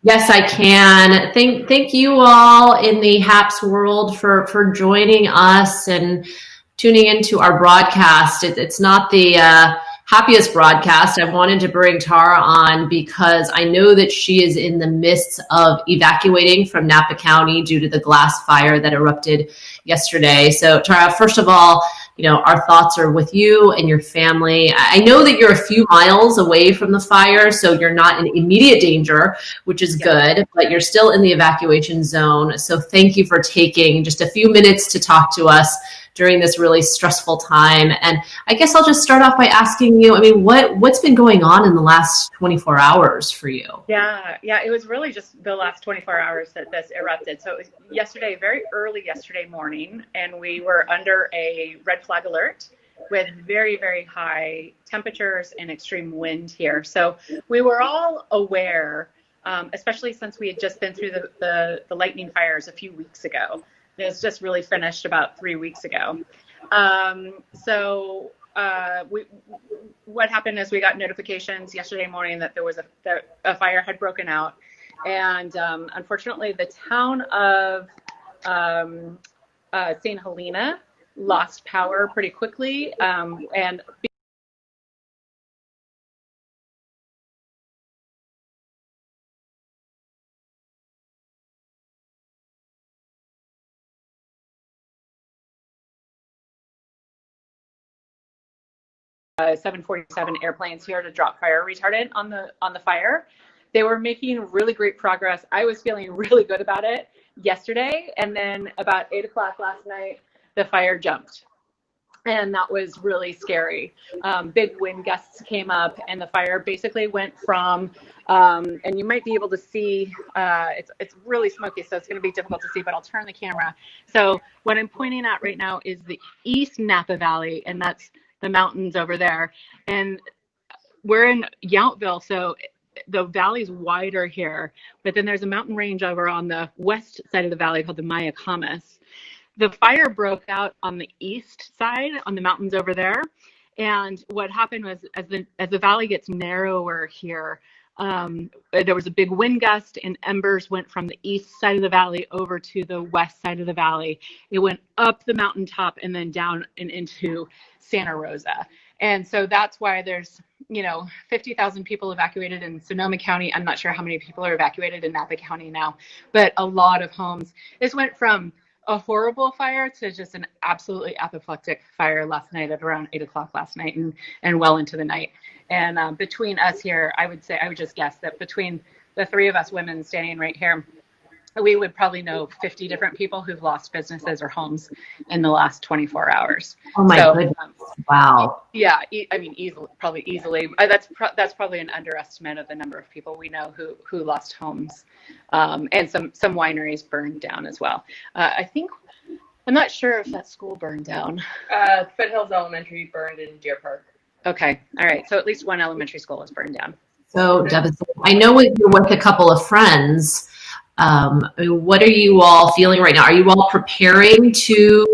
Yes, I can. Thank you all in the HAPS world for joining us and tuning into our broadcast. It's not the happiest broadcast. I wanted to bring Tara on because I know that she is in the midst of evacuating from Napa County due to the glass fire that erupted yesterday. So, Tara, first of all, our thoughts are with you and your family. I know that you're a few miles away from the fire, so you're not in immediate danger, which is Yeah. good, but you're still in the evacuation zone. So thank you for taking just a few minutes to talk to us during this really stressful time. And I guess I'll just start off by asking you, I mean, what's been going on in the last 24 hours for you? Yeah, it was really just the last 24 hours that this erupted. So it was yesterday, very early yesterday morning, and we were under a red flag alert with very, very high temperatures and extreme wind here. So we were all aware, especially since we had just been through the lightning fires a few weeks ago. It was just really finished about 3 weeks ago. So what happened is we got notifications yesterday morning that there was a fire had broken out, and unfortunately, the town of um, St. Helena lost power pretty quickly, and 747 airplanes here to drop fire retardant on the fire. They were making really great progress. I was feeling really good about it yesterday, and then about 8 o'clock last night, the fire jumped. And that was really scary. Big wind gusts came up, and the fire basically went from, and you might be able to see, it's really smoky, so it's going to be difficult to see, but I'll turn the camera. So what I'm pointing at right now is the East Napa Valley, and that's the mountains over there. And we're in Yountville, so the valley's wider here, but then there's a mountain range over on the west side of the valley called the Mayacamas. The fire broke out on the east side, on the mountains over there. And what happened was, as the valley gets narrower here, there was a big wind gust, and embers went from the east side of the valley over to the west side of the valley. It went up the mountaintop and then down and into Santa Rosa. And so that's why there's 50,000 people evacuated in Sonoma County. I'm not sure how many people are evacuated in Napa County now, but a lot of homes. This went from a horrible fire to just an absolutely apoplectic fire last night at around 8 o'clock last night, and well into the night. And between us here, I would just guess that between the three of us women standing right here, we would probably know 50 different people who've lost businesses or homes in the last 24 hours. Oh my So, goodness. Wow. yeah, I mean, easily. That's probably an underestimate of the number of people we know who lost homes, and some wineries burned down as well. I think I'm not sure if that school burned down. Foothills Elementary burned in Deer Park. Okay, all right. So at least one elementary school was burned down. So devastating. I know you're with a couple of friends. I mean, what are you all feeling right now? Are you all preparing to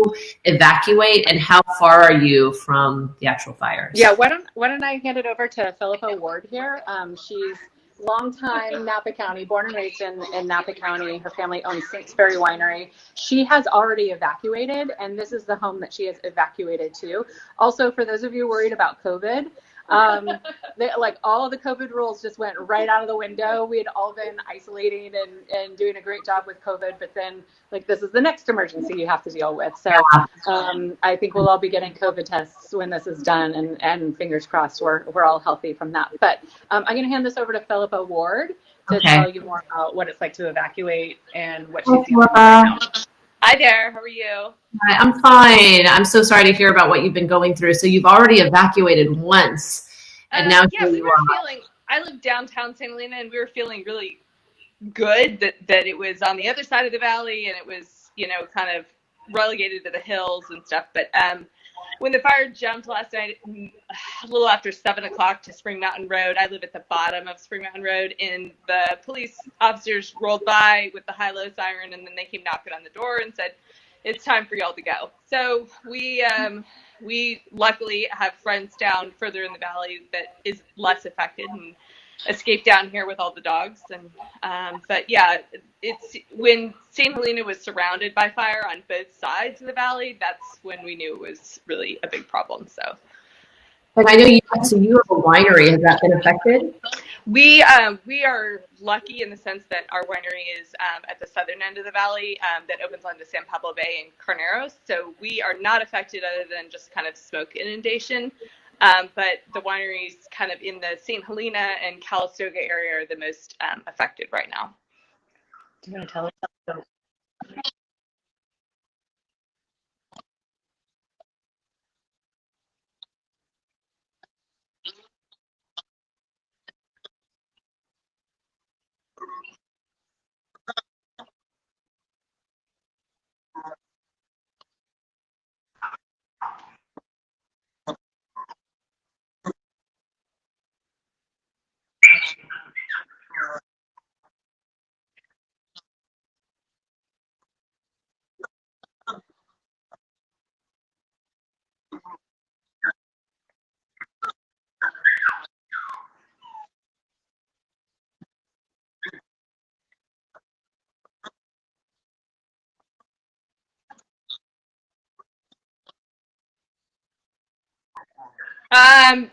evacuate, and how far are you from the actual fires? Yeah, why don't I hand it over to Philippa Ward here? She's longtime Napa County, born and raised in Napa County. Her family owns Saintsbury Winery. She has already evacuated, and this is the home that she has evacuated to. Also, for those of you worried about COVID, like all of the COVID rules just went right out of the window. We had all been isolating and doing a great job with COVID, but then like this is the next emergency you have to deal with. So I think we'll all be getting COVID tests when this is done, and fingers crossed we're all healthy from that. But I'm going to hand this over to Philippa Ward to tell you more about what it's like to evacuate and what she's dealing with right now. Hi there, how are you? Hi, I'm fine. I'm so sorry to hear about what you've been going through. So you've already evacuated once, and now Yeah, here we you were are. feeling, I live downtown St. Helena, and we were feeling really good that it was on the other side of the valley, and it was, kind of relegated to the hills and stuff. But when the fire jumped last night, a little after 7 o'clock to Spring Mountain Road, I live at the bottom of Spring Mountain Road, and the police officers rolled by with the high-low siren, and then they came knocking on the door and said, it's time for y'all to go. So we luckily have friends down further in the valley that is less affected, and escape down here with all the dogs. And but yeah, it's when St. Helena was surrounded by fire on both sides of the valley, that's when we knew it was really a big problem. So And I know you have a winery. Has that been affected? we are lucky in the sense that our winery is at the southern end of the valley that opens onto San Pablo Bay and Carneros. So we are not affected other than just kind of smoke inundation. But the wineries kind of in the St. Helena and Calistoga area are the most affected right now. I'm going to tell you.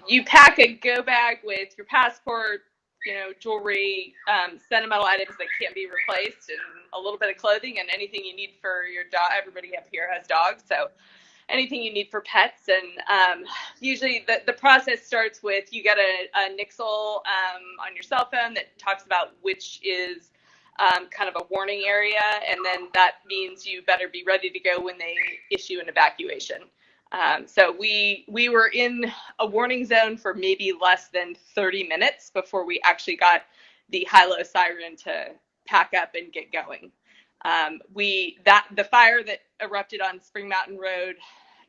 You pack a go bag with your passport, jewelry, sentimental items that can't be replaced, and a little bit of clothing and anything you need for your dog. Everybody up here has dogs, so anything you need for pets. And usually the process starts with you get a nixle on your cell phone that talks about which is kind of a warning area, and then that means you better be ready to go when they issue an evacuation. So we were in a warning zone for maybe less than 30 minutes before we actually got the high-low siren to pack up and get going. The fire that erupted on Spring Mountain Road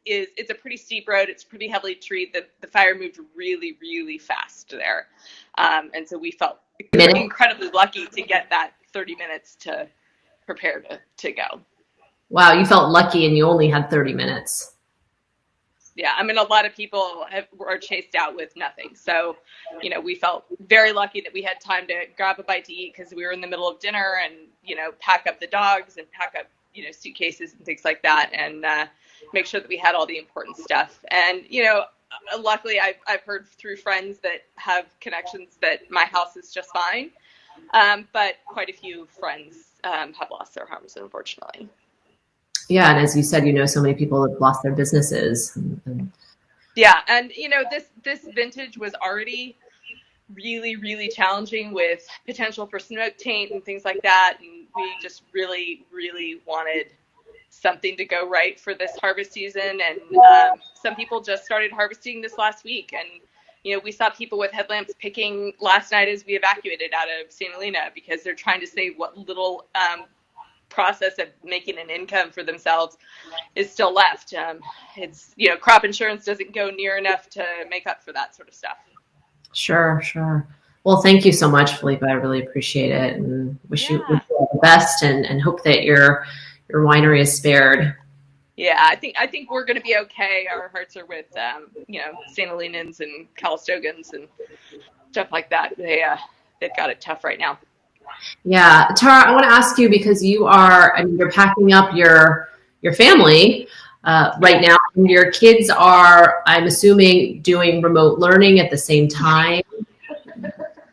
it's a pretty steep road. It's pretty heavily treed. The fire moved really, really fast there. And so we felt incredibly lucky to get that 30 minutes to prepare to go. Wow, you felt lucky and you only had 30 minutes. Yeah, I mean, a lot of people are chased out with nothing. So, we felt very lucky that we had time to grab a bite to eat because we were in the middle of dinner and, pack up the dogs and pack up, suitcases and things like that and make sure that we had all the important stuff. And, luckily I've heard through friends that have connections that my house is just fine. But quite a few friends have lost their homes, unfortunately. Yeah, and as you said, so many people have lost their businesses. Yeah, and this vintage was already really, really challenging with potential for smoke taint and things like that, and we just really, really wanted something to go right for this harvest season. And some people just started harvesting this last week, and we saw people with headlamps picking last night as we evacuated out of St. Helena because they're trying to save what little process of making an income for themselves is still left. It's crop insurance doesn't go near enough to make up for that sort of stuff. Sure. Well, thank you so much, Philippa. I really appreciate it and wish you all the best and hope that your winery is spared. Yeah, I think we're going to be okay. Our hearts are with St. Helenans and Calistogans and stuff like that. They've got it tough right now. Yeah, Tara, I want to ask you because you're packing up your family right now. And your kids are, I'm assuming, doing remote learning at the same time.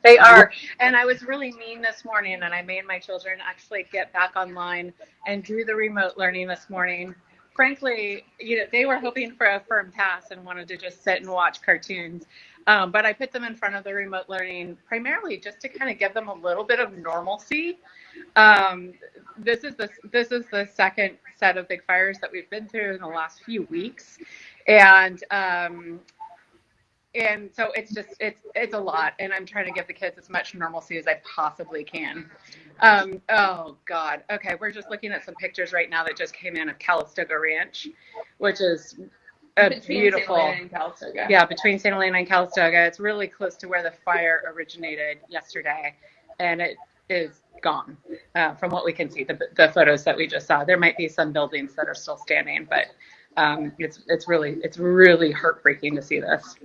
They are. And I was really mean this morning and I made my children actually get back online and do the remote learning this morning. Frankly, they were hoping for a firm pass and wanted to just sit and watch cartoons. But I put them in front of the remote learning primarily just to kind of give them a little bit of normalcy. This is the second set of big fires that we've been through in the last few weeks. And so it's a lot, and I'm trying to give the kids as much normalcy as I possibly can. Oh God. Okay. We're just looking at some pictures right now that just came in of Calistoga Ranch, which is beautiful. Yeah, between St. Helena and Calistoga. It's really close to where the fire originated yesterday, and it is gone from what we can see. The photos that we just saw. There might be some buildings that are still standing, but it's really heartbreaking to see this.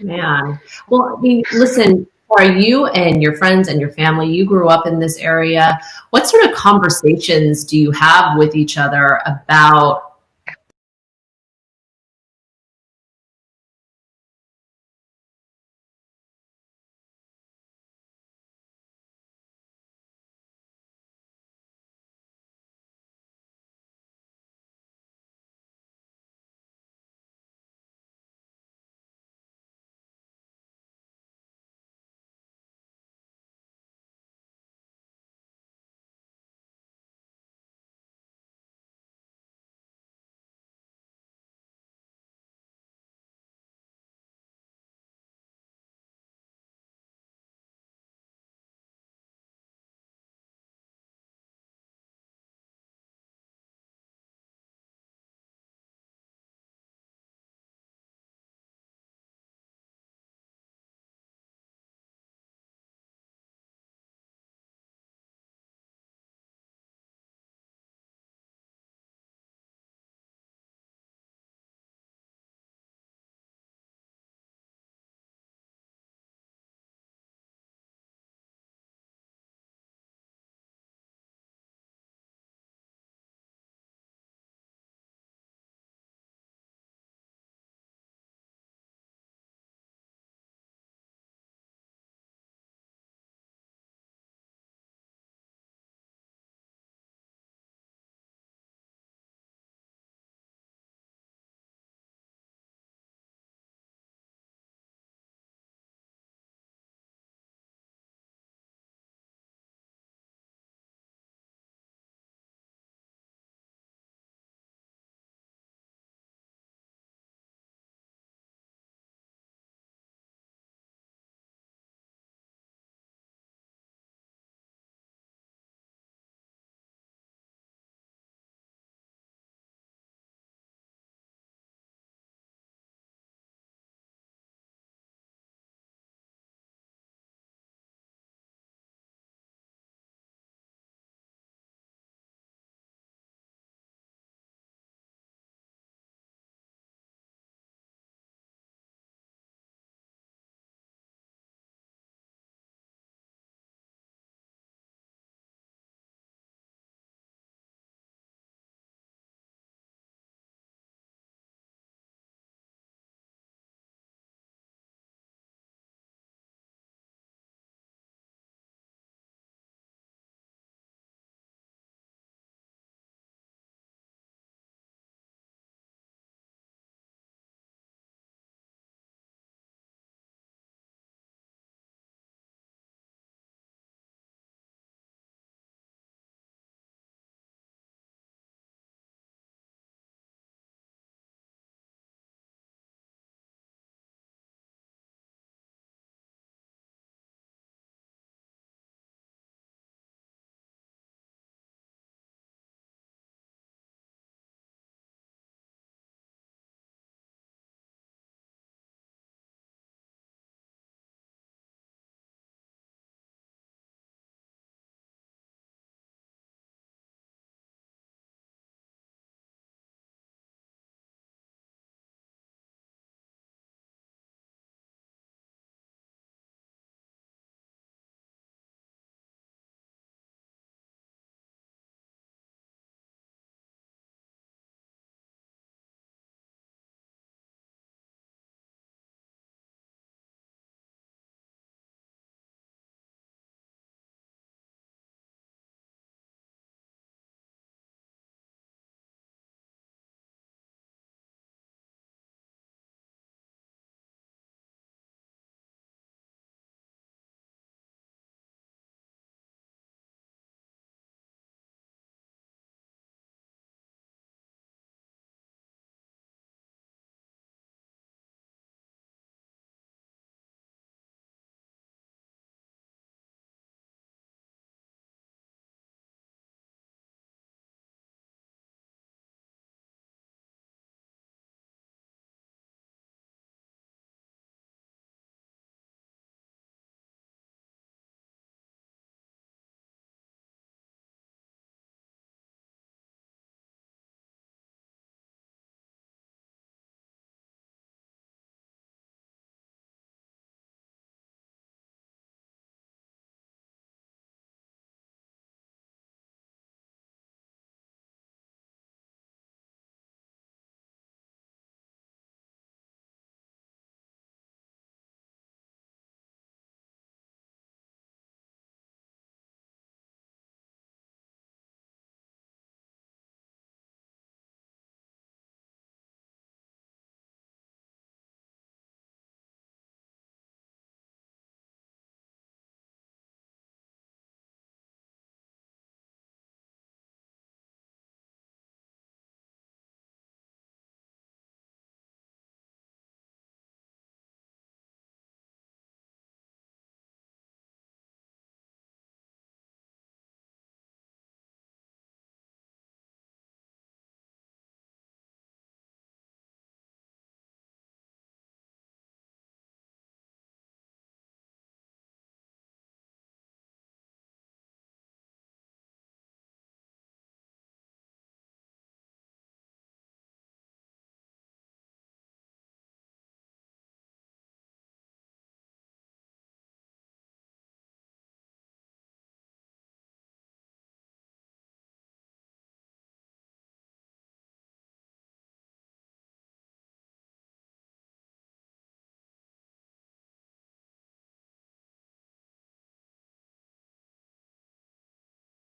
Man, well, I mean, listen, Are you and your friends and your family, you grew up in this area. What sort of conversations do you have with each other about